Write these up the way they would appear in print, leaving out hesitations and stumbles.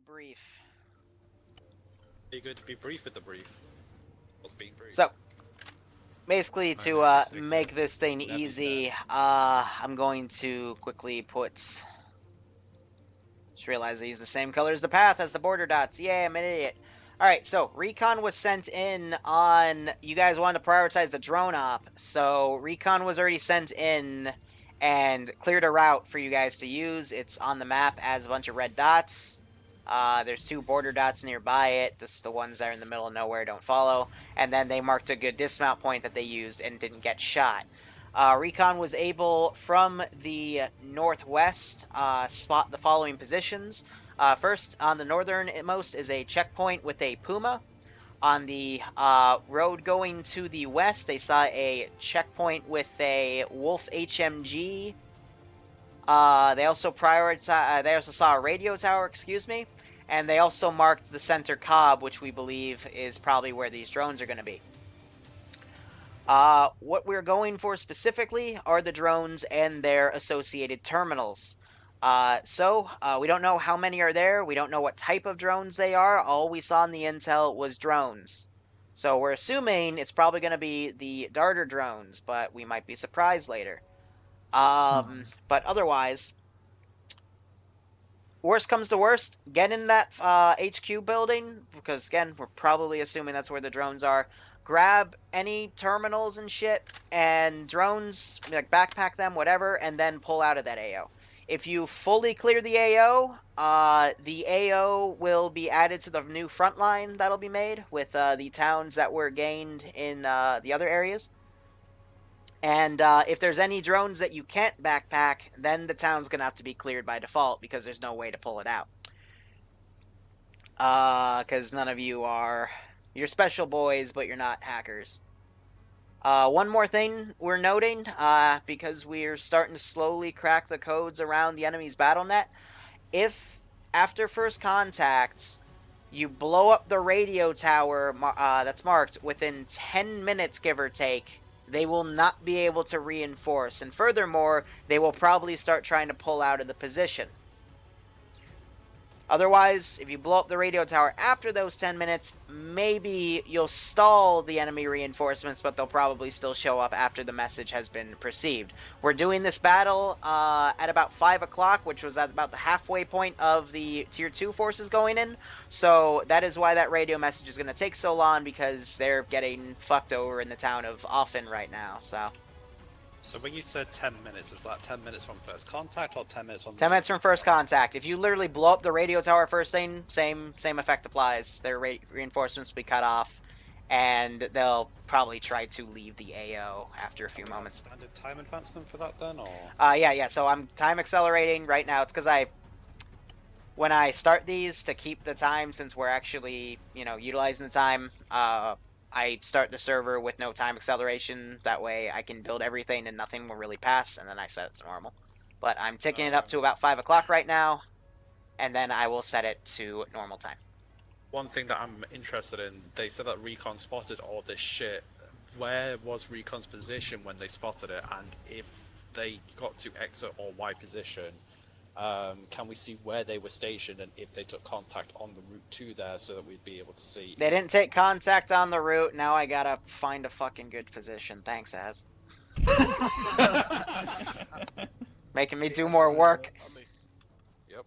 brief. Are you going to be brief with the brief? What's being brief? So, basically, to make this thing easy, I'm going to quickly put... Just realized I use the same color as the path as the border dots. Yay, I'm an idiot. Alright, so recon was sent in on... You guys wanted to prioritize the drone op, so recon was already sent in and cleared a route for you guys to use. It's on the map as a bunch of red dots. There's 2 border dots nearby it. Just the ones that are in the middle of nowhere don't follow. And then they marked a good dismount point that they used and didn't get shot. Recon was able, from the northwest, spot the following positions. First, on the northernmost is a checkpoint with a Puma. On the road going to the west, they saw a checkpoint with a Wolf HMG. They also saw a radio tower, excuse me, and they also marked the center cob, which we believe is probably where these drones are going to be. What we're going for specifically are the drones and their associated terminals. We don't know how many are there. We don't know what type of drones they are. All we saw in the intel was drones. So we're assuming it's probably going to be the darter drones, but we might be surprised later. But otherwise, worst comes to worst, get in that HQ building, because again, we're probably assuming that's where the drones are. Grab any terminals and shit, and drones, like backpack them, whatever, and then pull out of that AO. If you fully clear the AO will be added to the new front line that'll be made with the towns that were gained in the other areas. And if there's any drones that you can't backpack, then the town's going to have to be cleared by default because there's no way to pull it out. Because none of you are... You're special boys, but you're not hackers. One more thing we're noting, because we're starting to slowly crack the codes around the enemy's battle net. If, after first contacts, you blow up the radio tower that's marked within 10 minutes, give or take, they will not be able to reinforce. And furthermore, they will probably start trying to pull out of the position. Otherwise, if you blow up the radio tower after those 10 minutes, maybe you'll stall the enemy reinforcements, but they'll probably still show up after the message has been perceived. We're doing this battle at about 5 o'clock, which was at about the halfway point of the Tier 2 forces going in. So that is why that radio message is going to take so long, because they're getting fucked over in the town of Offen right now, so... So when you said 10 minutes, is that 10 minutes from first contact or 10 minutes from... 10 minutes from first contact. If you literally blow up the radio tower first thing, same effect applies. Their reinforcements will be cut off, and they'll probably try to leave the AO after a few moments. Standard time advancement for that then, or...? Yeah, so I'm time accelerating right now. It's because when I start these, to keep the time, since we're actually, utilizing the time, I start the server with no time acceleration. That way I can build everything and nothing will really pass, and then I set it to normal. But I'm ticking it up to about 5 o'clock right now, and then I will set it to normal time. One thing that I'm interested in, they said that Recon spotted all this shit. Where was Recon's position when they spotted it? And if they got to X or Y position, can we see where they were stationed and if they took contact on the route to there so that we'd be able to see? They didn't take contact on the route. Now I gotta find a fucking good position. Thanks, Az. Making me do more work. Yep.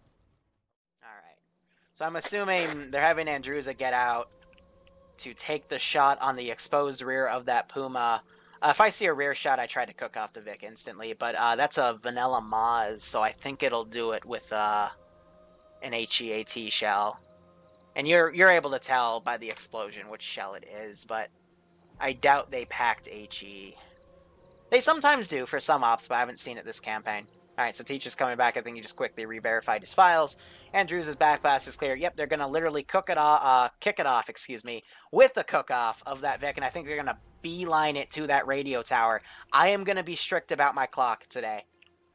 Alright. So I'm assuming they're having Andrewsa get out to take the shot on the exposed rear of that Puma. If I see a rear shot, I try to cook off the Vic instantly, but that's a vanilla Maz, so I think it'll do it with an HEAT shell. And you're able to tell by the explosion which shell it is, but I doubt they packed HE. They sometimes do for some ops, but I haven't seen it this campaign. Alright, so Teacher's coming back. I think he just quickly re-verified his files. Andrews' back pass is clear. Yep, they're going to literally kick it off, with the cook-off of that Vic, and I think they're going to beeline it to that radio tower. I am going to be strict about my clock today.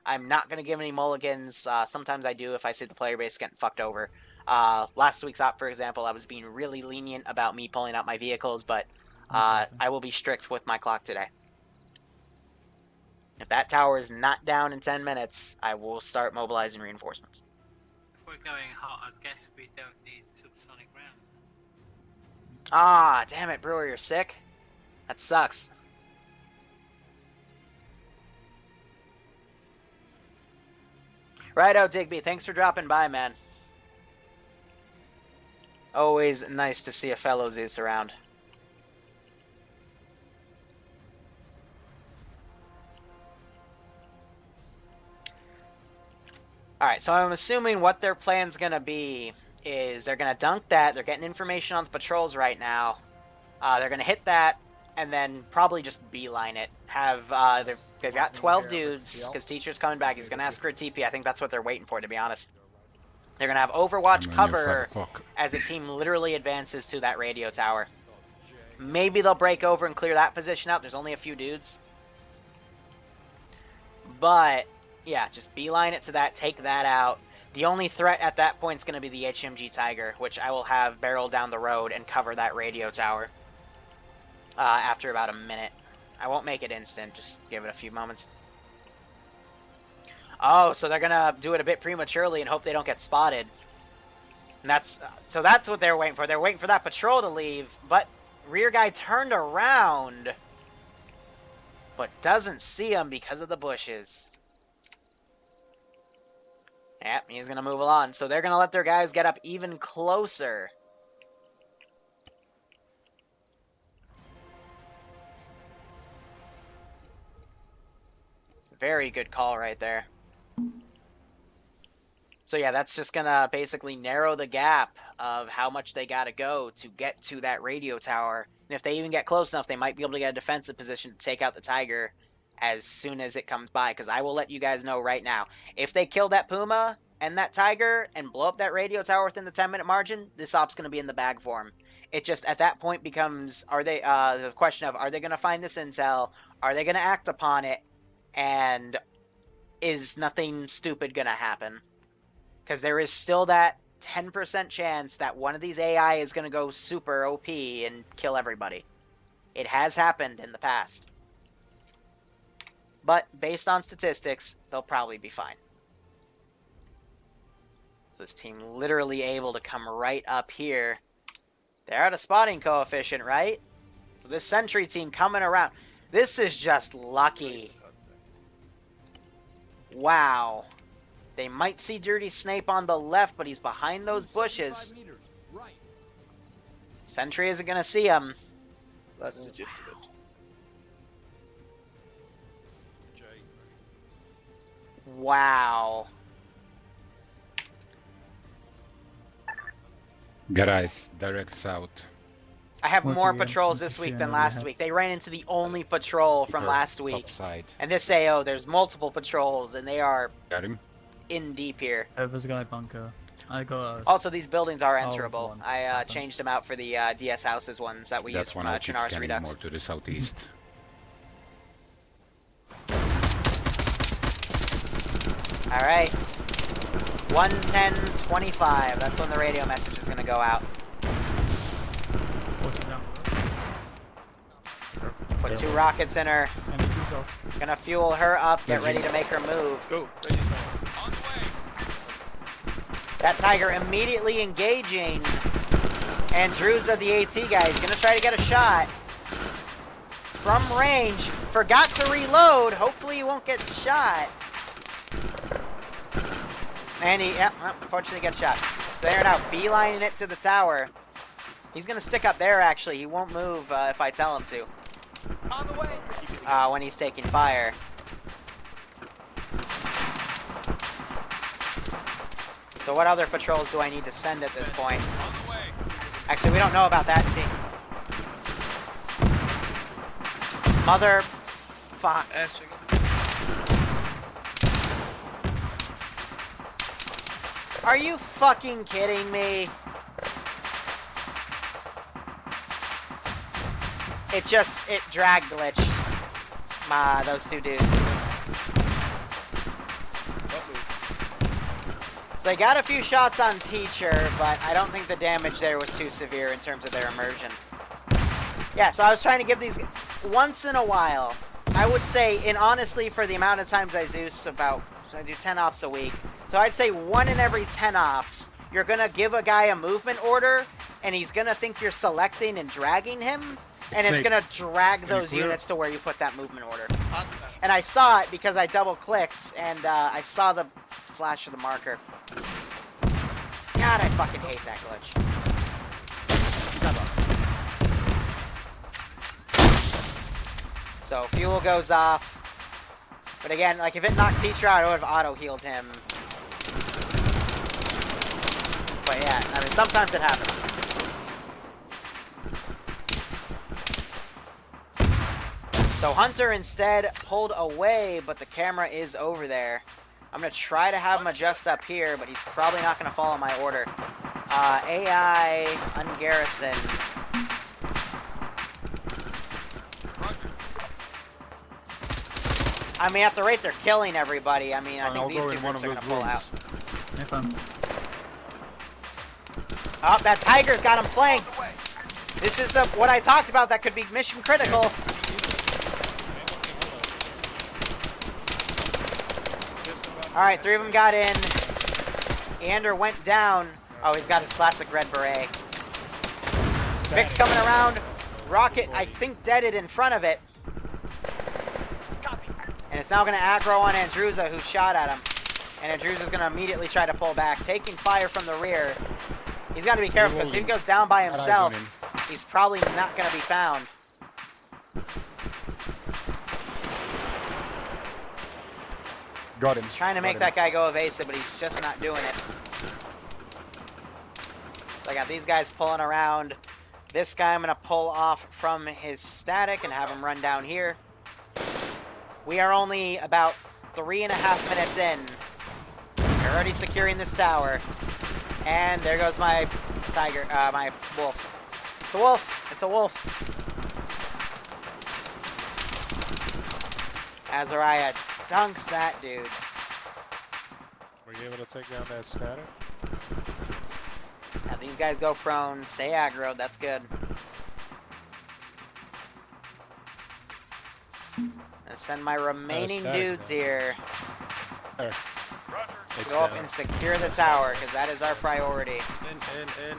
I'm not going to give any mulligans. Sometimes I do if I see the player base getting fucked over. Last week's op, for example, I was being really lenient about me pulling out my vehicles, but I will be strict with my clock today. If that tower is not down in 10 minutes, I will start mobilizing reinforcements. we're going hot, I guess we don't need subsonic rounds. Ah, damn it, Brewer, you're sick? That sucks. Righto, Digby, thanks for dropping by, man. Always nice to see a fellow Zeus around. Alright, so I'm assuming what their plan's gonna be is they're gonna dunk that, they're getting information on the patrols right now. They're gonna hit that, and then probably just beeline it. They've got 12 dudes, because teacher's coming back, he's gonna ask for a TP. I think that's what they're waiting for, to be honest. They're gonna have Overwatch cover as the team literally advances to that radio tower. Maybe they'll break over and clear that position out. There's only a few dudes. But yeah, just beeline it to that, take that out. The only threat at that point is going to be the HMG Tiger, which I will have barrel down the road and cover that radio tower after about a minute. I won't make it instant, just give it a few moments. Oh, so they're going to do it a bit prematurely and hope they don't get spotted. And that's what they're waiting for. They're waiting for that patrol to leave, but rear guy turned around, but doesn't see him because of the bushes. Yep, he's going to move along. So they're going to let their guys get up even closer. Very good call right there. So yeah, that's just going to basically narrow the gap of how much they got to go to get to that radio tower. And if they even get close enough, they might be able to get a defensive position to take out the Tiger as soon as it comes by, because I will let you guys know right now, if they kill that Puma and that Tiger and blow up that radio tower within the 10-minute margin, this op's going to be in the bag for them. It just, at that point, becomes, the question of, are they going to find this intel? Are they going to act upon it? And is nothing stupid going to happen? Because there is still that 10% chance that one of these AI is going to go super OP and kill everybody. It has happened in the past. But based on statistics, they'll probably be fine. So this team literally able to come right up here. They're at a spotting coefficient, right? So this sentry team coming around. This is just lucky. Wow. They might see Dirty Snape on the left, but he's behind those bushes. Sentry isn't going to see him. That's the gist of it. Wow. Guys, direct south. I have more patrols this week than last week. They ran into the only patrol from last week. And this AO, there's multiple patrols, and they are in deep here. There's a guy bunker. I got also, these buildings are enterable. I changed them out for the DS houses ones that we use from Chernar's Redux. More to the southeast. Alright. 1:10:25. That's when the radio message is going to go out. Put 2 rockets in her. Gonna fuel her up, get ready to make her move. Go. On the way. That Tiger immediately engaging. And Druza, the AT guy, is gonna try to get a shot. From range. Forgot to reload. Hopefully he won't get shot. And he, unfortunately gets shot. So they're now beelining it to the tower. He's gonna stick up there, actually. He won't move if I tell him to. On the way. When he's taking fire. So what other patrols do I need to send at this point? On the way. Actually, we don't know about that team. Mother... Fuck. Are you fucking kidding me? It drag glitched. Those 2 dudes. So they got a few shots on Teacher, but I don't think the damage there was too severe in terms of their immersion. Yeah, so I was trying to give these... Once in a while, I would say, and honestly, for the amount of times I Zeus I do 10 ops a week, So I'd say 1 in every 10 ops, you're gonna give a guy a movement order, and he's gonna think you're selecting and dragging him, and it's Snake. gonna drag Are you those clear? units to where you put that movement order. Hunter. And I saw it because I double-clicked, and I saw the flash of the marker. God, I fucking hate that glitch. So fuel goes off. But again, like if it knocked teacher out, I would have auto-healed him. But yeah, I mean, sometimes it happens. So Hunter instead pulled away, but the camera is over there. I'm going to try to have him adjust up here, but he's probably not going to follow my order. AI, ungarrison. I mean, at the rate they're killing everybody, I mean, I think these two groups are going to pull out. If I'm Oh, that Tiger's got him flanked. This is what I talked about that could be mission critical. All right, 3 of them got in. Ander went down. Oh, he's got his classic red beret. Vic's coming around. Rocket, I think, deaded in front of it. And it's now going to aggro on Andruza, who shot at him. And Andruza's going to immediately try to pull back, taking fire from the rear. He's got to be careful, because if he goes down by himself, he's probably not going to be found. Got him. Trying to make that guy go evasive, but he's just not doing it. So I got these guys pulling around. This guy I'm going to pull off from his static and have him run down here. We are only about 3.5 minutes in. We're already securing this tower. And there goes my tiger, my wolf. It's a wolf. It's a wolf. Azariah dunks that dude. Were you able to take down that static? Now these guys go prone, stay aggroed, that's good. Gonna send my remaining dudes here. There. It's Go up and secure the tower, because that is our priority. In.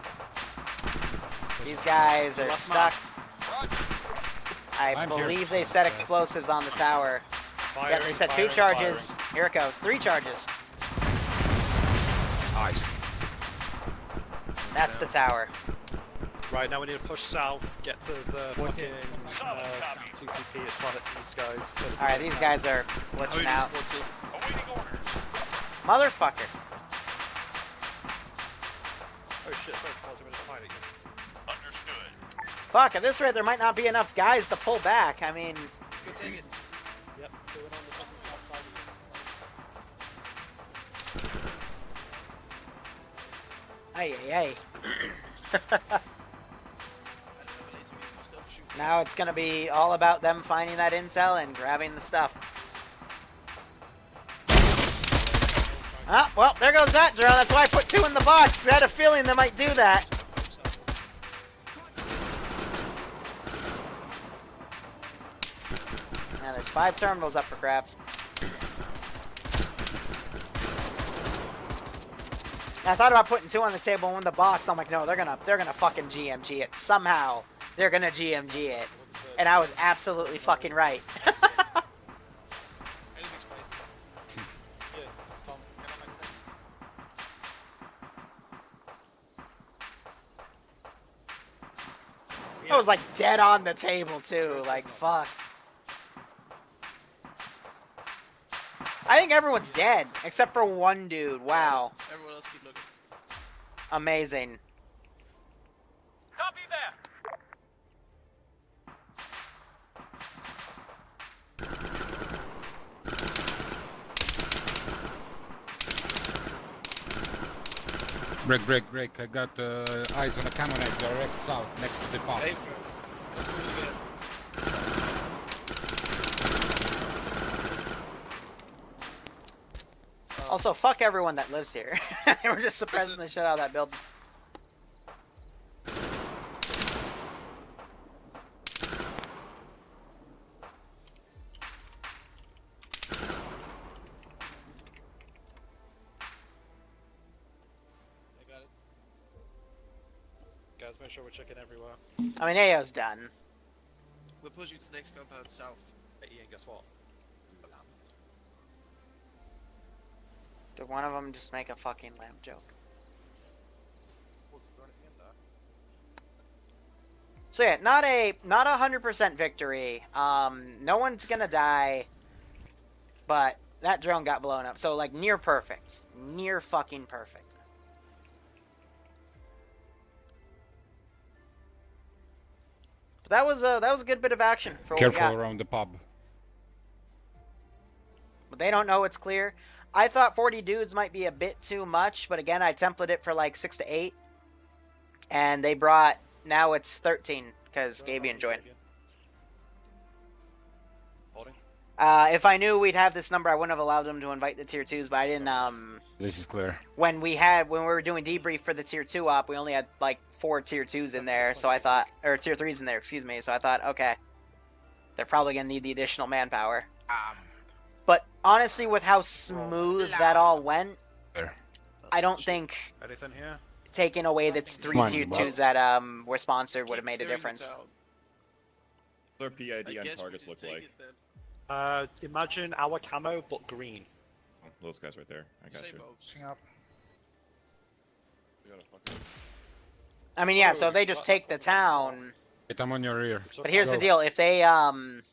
These guys are stuck. I I'm here. believe they set explosives on the tower. Yeah, they set 2 charges. Here it goes. 3 charges. Nice. That's the tower. Right, now we need to push south, get to the fucking TCP as far as these guys. Alright, these guys are Who glitching just out. wanted- Motherfucker. Oh shit, sorry, it's causing me to fight again. Fuck, at this rate there might not be enough guys to pull back. I mean, Let's go take it. Yep, do it on the fucking south side ay. Now it's gonna be all about them finding that intel and grabbing the stuff. Ah, well, there goes that drone. That's why I put 2 in the box. I had a feeling they might do that. Now there's 5 terminals up for grabs. I thought about putting 2 on the table and 1 in the box. I'm like, no, they're gonna fucking GMG it somehow. They're gonna GMG it, and I was absolutely fucking right. I was like dead on the table too. Like fuck. I think everyone's dead except for 1 dude. Wow, Everyone else keep looking. amazing. Copy that. Break. I got eyes on a cannonade direct south, next to the pump. Hey, for let's move again. Also, fuck everyone that lives here. They were just suppressing the shit out of that building. guys. Make sure we're checking everywhere. I mean, AO's done. We're pushing to the next compound south. Hey, Ian, guess what? Did one of them just make a fucking lamp joke? Was there anything in there? So yeah, not a 100% victory. No one's gonna die, but that drone got blown up. So like near perfect, near fucking perfect. But that was a good bit of action for what we Careful got. around the pub. But they don't know it's clear. I thought 40 dudes might be a bit too much, but again, I templated it for like 6 to 8, and they brought. Now it's 13 because Gabian joined. Holding. If I knew we'd have this number, I wouldn't have allowed them to invite the tier 2s, but I didn't. This is clear. When we were doing debrief for the tier 2 op, we only had like 4 tier 2s in there, so I thought, or tier 3s in there, excuse me. So I thought, okay, they're probably gonna need the additional manpower. But honestly, with how smooth that all went, There. I don't think Anything here? taking away that's 3 Come on, tier Bob. 2s that were sponsored would have made a difference. What do their PID and targets look like? Imagine our camo, but green. Oh, those guys right there. I got you. We gotta fucking... I mean, yeah. So if they just take the town. Wait, I'm on your rear. But here's the Go. deal: if they don't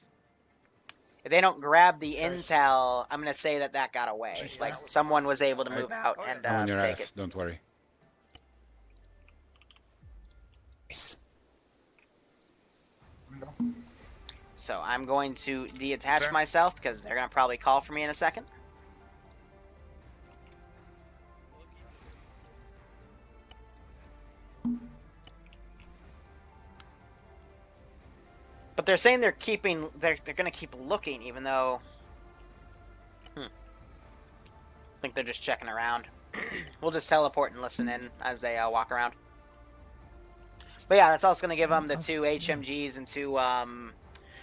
grab the intel, I'm gonna say that got away. Like someone was able to move out and I'm on your take ass. it. Don't worry. Nice. So I'm going to detach myself because they're gonna probably call for me in a second. But they're saying they're gonna keep looking, even though. I think they're just checking around. We'll just teleport and listen in as they walk around. But yeah, that's also gonna give them the 2 HMGs and 2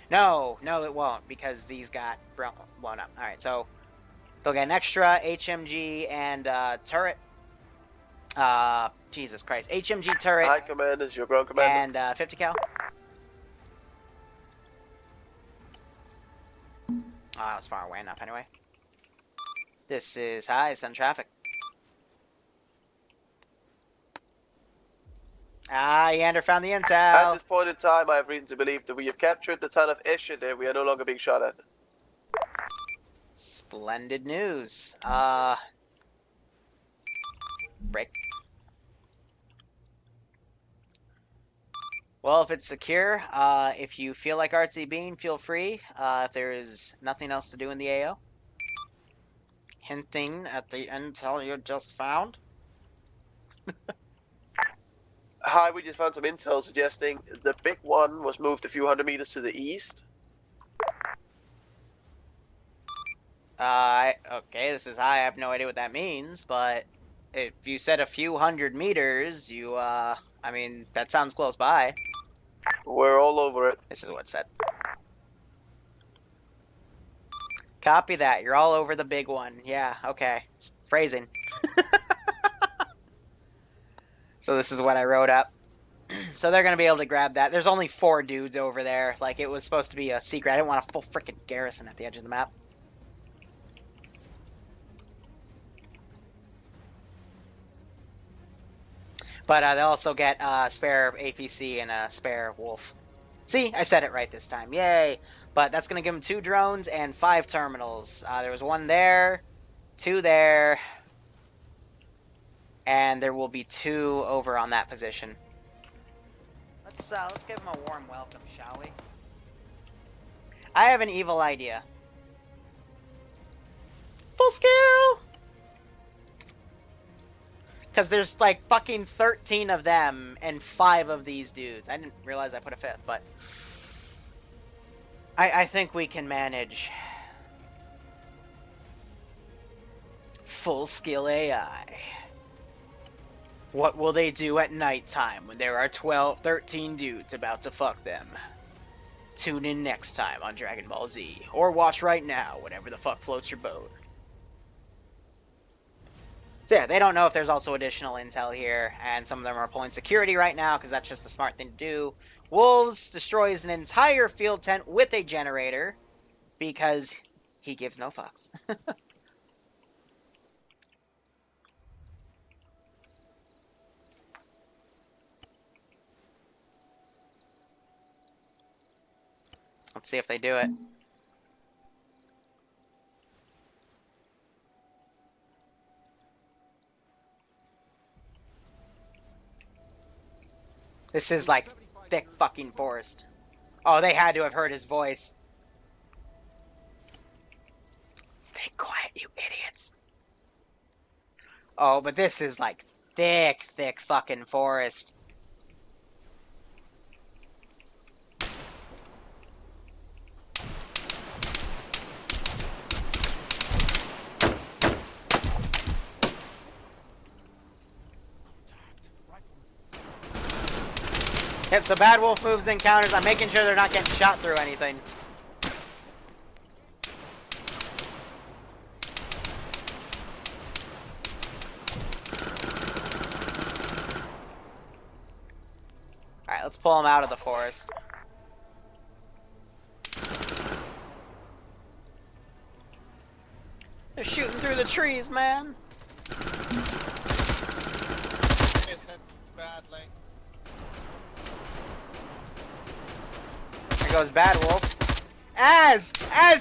No, it won't because these got blown up. All right, so they'll get an extra HMG and turret. Jesus Christ, HMG turret. Hi, commanders. Your ground commander. And 50 cal. Oh, that was far away enough anyway. This is high, send traffic. Yander found the At intel. this point in time, I have reason to believe that we have captured the town of Ishid and we are no longer being shot at. Splendid news. Break. Well, if it's secure, if you feel like Artsy Bean, feel free. If there is nothing else to do in the AO. Hinting at the intel you just found. Hi, we just found some intel suggesting the big one was moved a few hundred meters to the east. Okay, this is high. I have no idea what that means, but if you said a few hundred meters, you, I mean, that sounds close by. We're all over it. This is what it said. Copy that. You're all over the big one. Yeah, okay. It's phrasing. So this is what I wrote up. So they're going to be able to grab that. There's only 4 dudes over there. Like, it was supposed to be a secret. I didn't want a full freaking garrison at the edge of the map. But they'll also get a spare APC and a spare wolf. See, I said it right this time. Yay! But that's going to give them 2 drones and 5 terminals. There was 1 there, 2 there, and there will be 2 over on that position. Let's give them a warm welcome, shall we? I have an evil idea. Full skill! Because there's like fucking 13 of them and 5 of these dudes. I didn't realize I put a 5th, but I think we can manage. Full skill AI. What will they do at nighttime when there are 13 dudes about to fuck them? Tune in next time on Dragon Ball Z. Or watch right now, whatever the fuck floats your boat. So yeah, they don't know if there's also additional intel here, and some of them are pulling security right now because that's just the smart thing to do. Wolves destroys an entire field tent with a generator because he gives no fucks. Let's see if they do it. This is like thick fucking forest. Oh, they had to have heard his voice. Stay quiet, you idiots. Oh, but this is like thick, thick fucking forest. Yep, so Bad Wolf moves in counters. I'm making sure they're not getting shot through anything. Alright, let's pull them out of the forest. They're shooting through the trees, man. It's hit badly. There goes Bad Wolf. As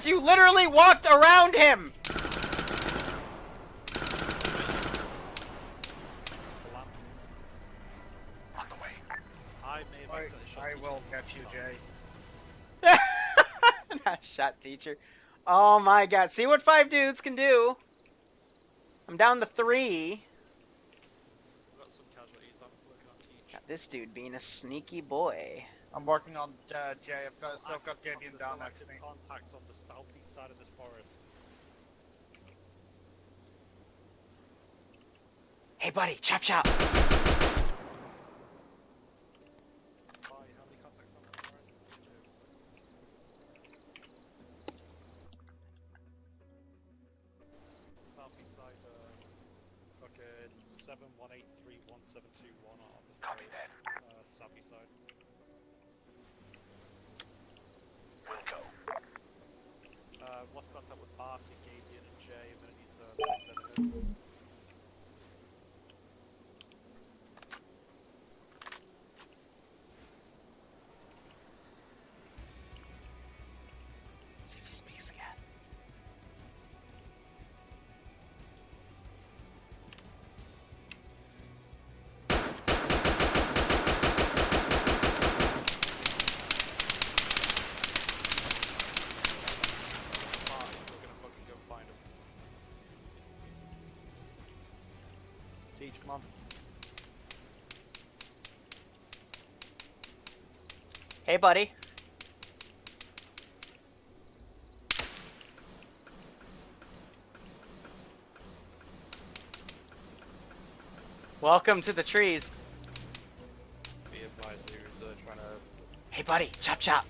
you literally walked around him. I will get you, Jay. Nice shot, teacher. Oh my god. See what 5 dudes can do. I'm down to 3. Got some casualties. I'm working on Teach. Got this dude being a sneaky boy. I'm working on Jay. I've still got Gideon down next to me. Contacts on the southeast side of this forest. Hey buddy, chop chop. How many contacts on that forest? Southeast side, fucking 71831721 on the Copy that. southeast side. We'll go. Lost contact with Barty, Gabian, and Jay. I'm gonna need to exit him. See if he speaks again. We're gonna fucking go find him. Teach, come on. Hey buddy. Welcome to the trees. Be advised, he was trying to. Hey buddy, chop chop.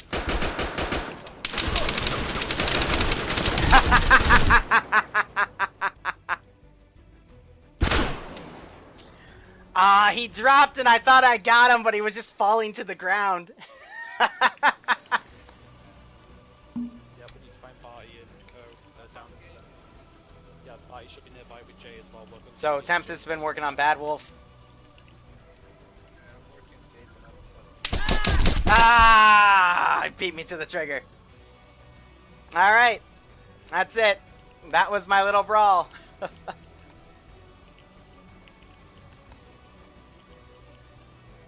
He dropped and I thought I got him, but he was just falling to the ground. Yeah, we need to find Barty and go down. Yeah, Barty should be nearby with Jay as well. So Tempest has been working on Bad Wolf. He beat me to the trigger. Alright. That's it. That was my little brawl.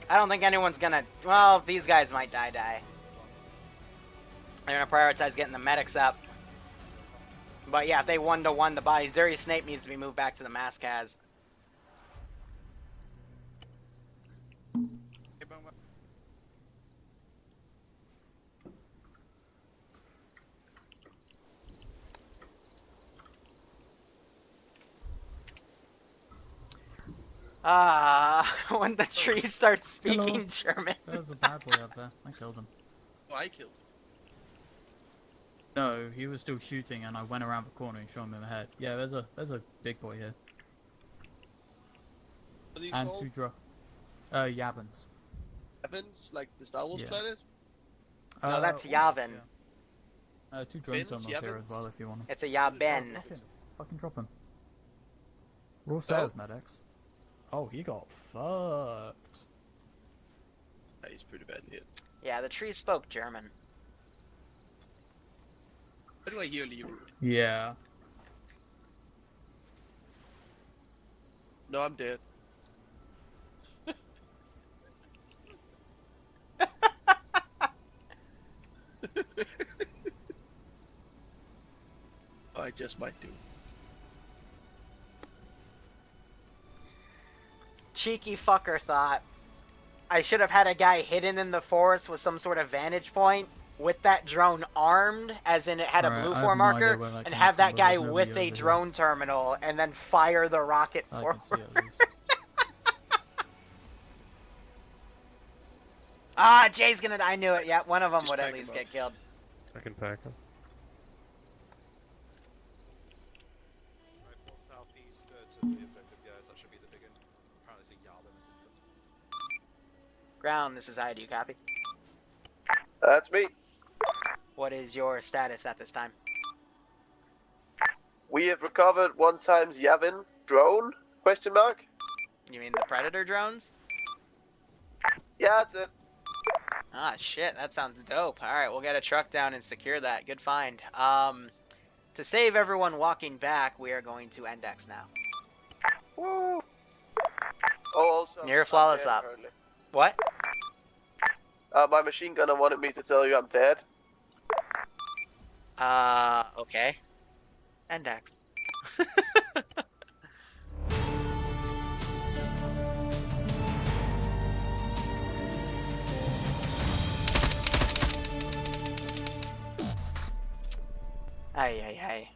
I don't think anyone's gonna... Well, these guys might die. They're gonna prioritize getting the medics up. But yeah, if they 1-to-1 the bodies, Darius Snape needs to be moved back to the Mascaz. When the tree starts speaking German. There was a bad boy up there. I killed him. Oh, I killed him. No, he was still shooting, and I went around the corner and shot him in the head. Yeah, there's a big boy here. Are these And called? Yavins. Evans, like the Star Wars Yeah. planet? No, that's Almost, Yavin. yeah. 2 drone Bins, terminals here Yavins? as well if you want them. It's a Yabin. Fucking drop him. Raw sales, Medex. Oh, he got fucked. Yeah, he's pretty bad here. Yeah, the tree spoke German. Why do I hear Liru? Yeah. No, I'm dead. I just might do. Cheeky fucker thought I should have had a guy hidden in the forest with some sort of vantage point with that drone armed, as in it had a Alright, blue I have form no idea marker, where that and came have from, that but guy there's nobody with over a here. drone terminal and then fire the rocket I forward. can see at least. Ah, Jay's gonna. I knew it. Yeah, one of them Just would at pack least him get killed. I can pack him. Right, more southeast to the objective, guys. That should be the big one. Apparently, it's a Yavin system. Ground. This is I. Do you copy? That's me. What is your status at this time? We have recovered one times Yavin drone? Question mark? You mean the Predator drones? Yeah, that's it. Ah, shit, that sounds dope. Alright, we'll get a truck down and secure that. Good find. To save everyone walking back, we are going to index now. Woo! Oh, also. Near I'm flawless dead up. currently. What? My machine gunner wanted me to tell you I'm dead. Okay. Index. Ay.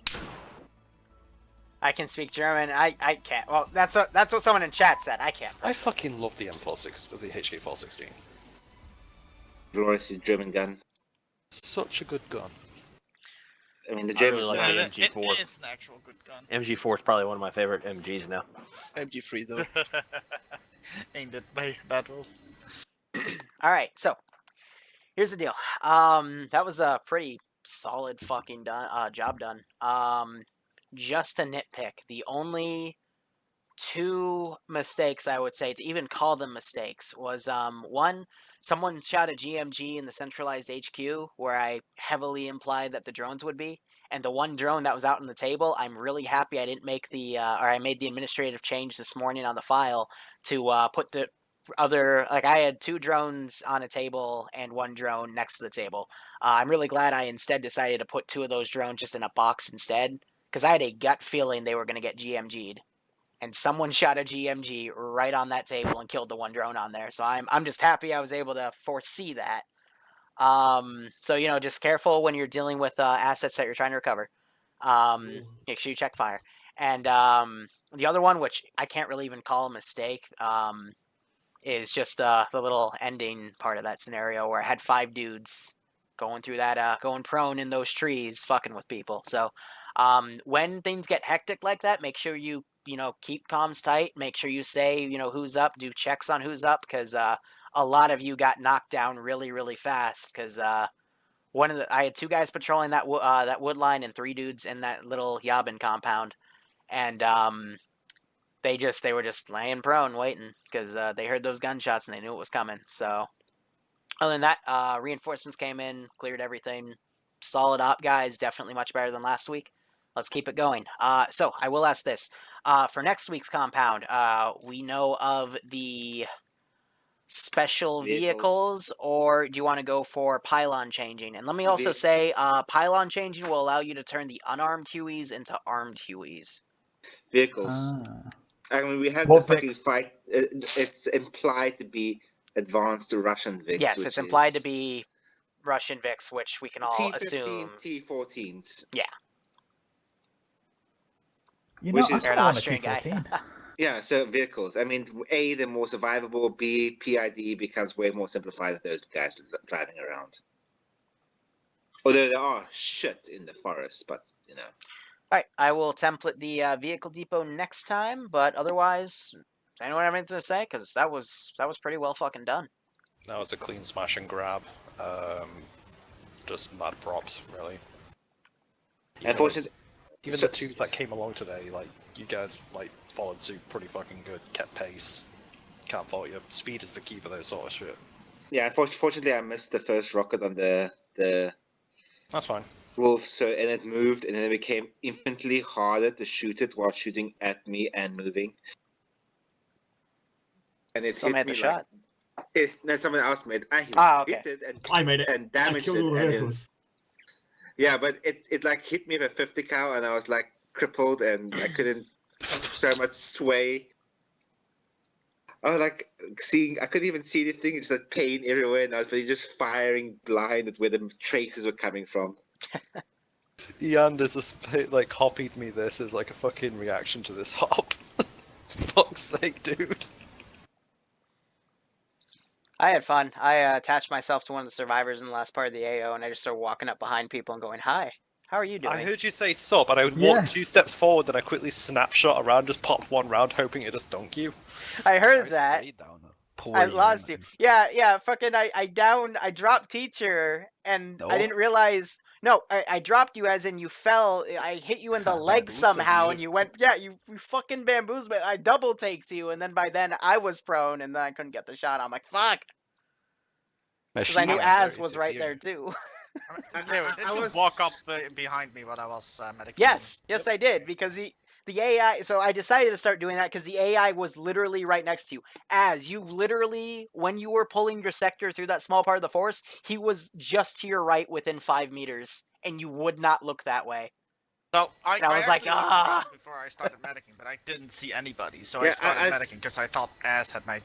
I can speak German. I can't. Well, that's what someone in chat said. I can't. I fucking love the M46, the HK416. Glorious German gun. Such a good gun. I mean, the I really Germans like know. the MG4. It's an actual good gun. MG4 is probably one of my favorite MGs now. MG3 though. Ain't it by battle? All right, so here's the deal. That was a pretty solid fucking job done. Just to nitpick, the only 2 mistakes I would say, to even call them mistakes, was one, someone shot a GMG in the centralized HQ where I heavily implied that the drones would be, and the one drone that was out on the table, I'm really happy I didn't make the, or I made the administrative change this morning on the file to put the other, like I had 2 drones on a table and 1 drone next to the table. I'm really glad I instead decided to put 2 of those drones just in a box instead, because I had a gut feeling they were going to get GMG'd. And someone shot a GMG right on that table and killed the 1 drone on there. So I'm just happy I was able to foresee that. So, you know, just careful when you're dealing with assets that you're trying to recover. Make sure you check fire. And the other one, which I can't really even call a mistake, is just the little ending part of that scenario where I had 5 dudes going through that, going prone in those trees, fucking with people. So when things get hectic like that, make sure you keep comms tight. Make sure you say, who's up, do checks on who's up, because a lot of you got knocked down really, really fast. Because I had 2 guys patrolling that wood line and 3 dudes in that little Yabin compound, and they were just laying prone waiting because they heard those gunshots and they knew it was coming. So other than that, reinforcements came in, cleared everything. Solid op, guys. Definitely much better than last week. Let's keep it going. So I will ask this. For next week's compound, we know of the special vehicles, or do you want to go for pylon changing? And let me also say, pylon changing will allow you to turn the unarmed Hueys into armed Hueys. Vehicles. I mean, we had What the fucking Vics? fight. It's implied to be advanced to Russian Vics. Yes, which it's implied is to be Russian Vics, which we can all T15, assume. T14s. Yeah. You know, Which I is- You're an still want a Austrian guy. T14. Yeah, so vehicles. I mean, A, they're more survivable. B, PID becomes way more simplified with those guys driving around. Although there are shit in the forest, but, All right, I will template the vehicle depot next time, but otherwise, Does anyone have anything to say? Because that was pretty well fucking done. That was a clean smash and grab. Just mad props, really. Unfortunately, Even the twos that came along today, like, you guys, like, followed suit pretty fucking good, kept pace. Can't fault you. Speed is the key for those sort of shit. Yeah, unfortunately, I missed the first rocket on the That's fine. wolf, so and it moved, and then it became infinitely harder to shoot it while shooting at me and moving. And it Still hit made me the like, shot. no, someone else made. I Okay. hit it and I made it. and damaged I killed all the it. vehicles. Yeah, but it like hit me with a 50 cal, and I was like crippled, and I couldn't so much sway. I was like I couldn't even see anything. It's that pain everywhere, and I was just firing blind at where the traces were coming from. Yanda's just like copied me this as like a fucking reaction to this hop. Fuck's sake, dude. I had fun. I attached myself to one of the survivors in the last part of the AO, and I just started walking up behind people and going, "Hi, how are you doing?" I heard you say sup, and I would walk 2 steps forward, then I quickly snapshot around, just popped one round, hoping it just dunk you. I heard that. I lost you. Yeah, fucking I dropped teacher, and I didn't realize. No, I dropped you as in you fell. I hit you in the leg somehow, and you went. Yeah, you fucking bamboozled me. I double taked you, and then by then I was prone, and then I couldn't get the shot. I'm like, fuck. Because I knew Az was right there too. Did you walk up behind me when I was medicating? Yes, I did, because the AI. So I decided to start doing that because the AI was literally right next to you. As you literally, when you were pulling your sector through that small part of the forest, he was just to your right within 5 meters, and you would not look that way. So I was like, before I started medicing, but I didn't see anybody, so I started medicing because I thought Az had my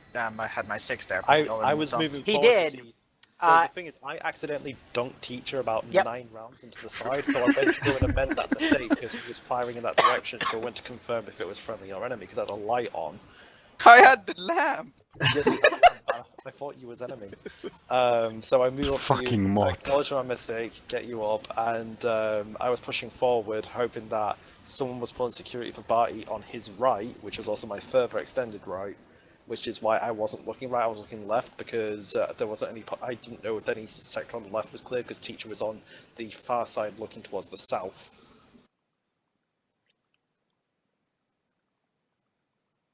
6 there. I was moving He forward did. to see. So the thing is, I accidentally dunked teacher about 9 rounds into the side, so I went to go and amend that mistake because he was firing in that direction, so I went to confirm if it was friendly or enemy because I had a light on. I had the lamp! Yes, you had the lamp. I thought you was enemy. So I moved up to you, acknowledge my mistake, get you up, and I was pushing forward, hoping that someone was pulling security for Barty on his right, which was also my further extended right. Which is why I wasn't looking right, I was looking left, because there wasn't any. I didn't know if any sector on the left was clear, because teacher was on the far side looking towards the south.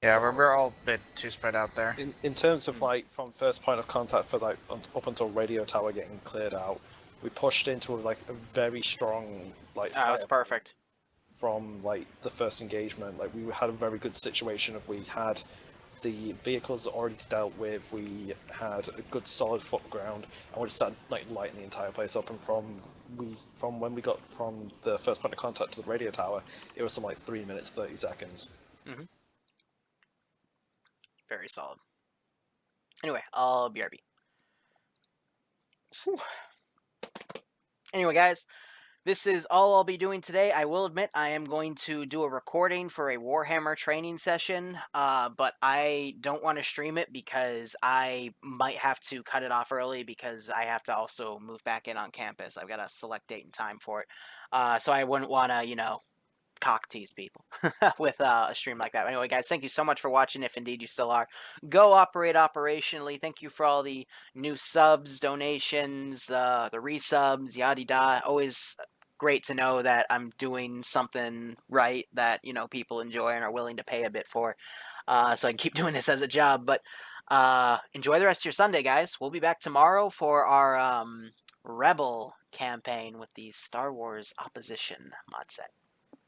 Yeah, we're all a bit too spread out there. In terms of like from first point of contact for like up until radio tower getting cleared out, we pushed into like a very strong like. That was perfect. From like the first engagement, like we had a very good situation of we had. The vehicles already dealt with, we had a good solid foot ground, and we just started like lighting the entire place up. And from when we got from the first point of contact to the radio tower, it was something like 3 minutes 30 seconds. Mm-hmm. Very solid. Anyway, I'll BRB. Whew. Anyway, guys. This is all I'll be doing today. I will admit I am going to do a recording for a Warhammer training session, but I don't want to stream it because I might have to cut it off early because I have to also move back in on campus. I've got a select date and time for it. So I wouldn't want to, cock tease people with a stream like that. But anyway, guys, thank you so much for watching, if indeed you still are. Go operate operationally. Thank you for all the new subs, donations, the resubs, yada yada. Always great to know that I'm doing something right that, people enjoy and are willing to pay a bit for. So I can keep doing this as a job. But enjoy the rest of your Sunday, guys. We'll be back tomorrow for our Rebel campaign with the Star Wars Opposition mod set.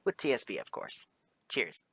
With TSB, of course. Cheers.